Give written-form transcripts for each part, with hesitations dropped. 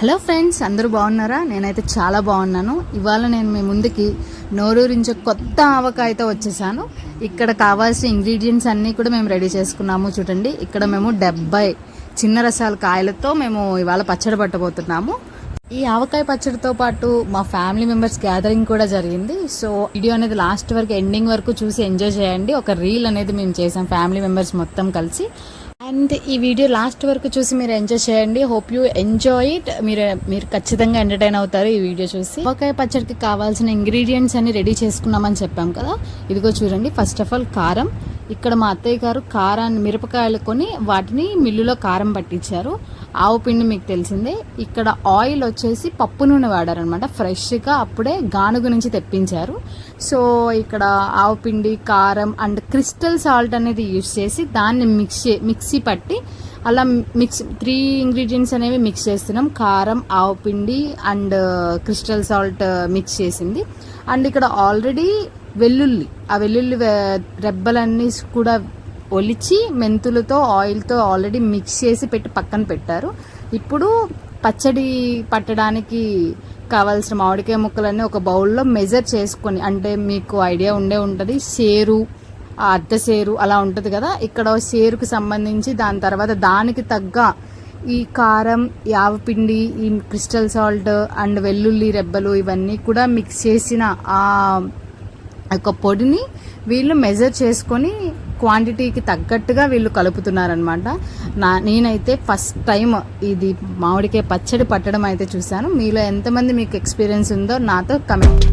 Hello friends, అందరూ బాగున్నారా? నేనైతే చాలా బాగున్నాను. ఇవాళ నేను మీ ముందుకి నోరూరించే కొత్త ఆవకాయతో వచ్చేసాను. ఇక్కడ కావాల్సిన ఇంగ్రీడియంట్స్ అన్నీ కూడా మేము రెడీ చేసుకున్నాము. చూడండి, ఇక్కడ మేము 70 చిన్న రసాల కాయలతో మేము ఇవాళ పచ్చడి పట్టబోతున్నాము. ఈ ఆవకాయ పచ్చడితో పాటు మా ఫ్యామిలీ మెంబర్స్ గ్యాదరింగ్ కూడా జరిగింది. సో వీడియో అనేది లాస్ట్ వరకు ఎండింగ్ వరకు చూసి ఎంజాయ్ చేయండి. ఒక రీల్ అనేది మేము చేసాం ఫ్యామిలీ మెంబర్స్ మొత్తం కలిసి. అండ్ ఈ వీడియో లాస్ట్ వరకు చూసి మీరు ఎంజాయ్ చేయండి. Hope you enjoy it. మీరు ఖచ్చితంగా ఎంటర్టైన్ అవుతారు ఈ వీడియో చూసి. ఆవకాయ పచ్చడికి కావాల్సిన ఇంగ్రీడియంట్స్ అన్ని రెడీ చేసుకున్నామని చెప్పాం కదా. ఇదిగో చూడండి, ఫస్ట్ ఆఫ్ ఆల్ కారం. ఇక్కడ మా అత్తయ్య గారు కారాన్ని మిరపకాయలు కొని వాటిని మిల్లులో కారం పట్టించారు. ఆవు పిండి మీకు తెలిసిందే. ఇక్కడ ఆయిల్ వచ్చేసి పప్పు నూనె వాడారనమాట, ఫ్రెష్గా అప్పుడే గానుగు నుంచి తెప్పించారు. సో ఇక్కడ ఆవు పిండి, కారం అండ్ క్రిస్టల్ సాల్ట్ అనేది యూజ్ చేసి దాన్ని మిక్సీ పట్టి అలా 3 ఇంగ్రీడియంట్స్ అనేవి మిక్స్ చేస్తున్నాం. కారం, ఆవు పిండి అండ్ క్రిస్టల్ సాల్ట్ మిక్స్ చేసింది. అండ్ ఇక్కడ ఆల్రెడీ ఆ వెల్లుల్లి రెబ్బలన్నీ కూడా ఒలిచి మెంతులతో ఆయిల్తో ఆల్రెడీ మిక్స్ చేసి పెట్టి పక్కన పెట్టారు. ఇప్పుడు పచ్చడి పట్టడానికి కావాల్సిన మామిడికాయ ముక్కలన్నీ ఒక బౌల్లో మెజర్ చేసుకొని, అంటే మీకు ఐడియా ఉంటుంది, సేరు, అర్ధ సేరు అలా ఉంటుంది కదా. ఇక్కడ సేరుకు సంబంధించి దాని తర్వాత దానికి తగ్గ ఈ కారం, యావపిండి, ఈ క్రిస్టల్ సాల్ట్ అండ్ వెల్లుల్లి రెబ్బలు ఇవన్నీ కూడా మిక్స్ చేసిన ఆ ఒక పొడిని వీళ్ళు మెజర్ చేసుకొని క్వాంటిటీకి తగ్గట్టుగా వీళ్ళు కలుపుతున్నారనమాట. నేనైతే ఫస్ట్ టైం ఇది మామిడికాయ పచ్చడి పట్టడం అయితే చూశాను. మీలో ఎంతమంది మీకు ఎక్స్పీరియన్స్ ఉందో నాతో కమెంట్.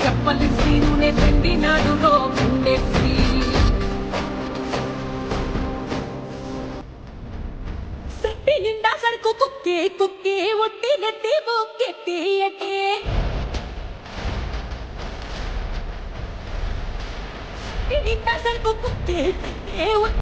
చెప్పలి సీనునే పెట్టినాడు రోడ్డెత్తి సట్టి నిండా సరుకు కుక్కే కుక్కే ఒట్టి నెత్తి బొక్కెత్తి ఎట్టే నిండా సరుకు కుక్కే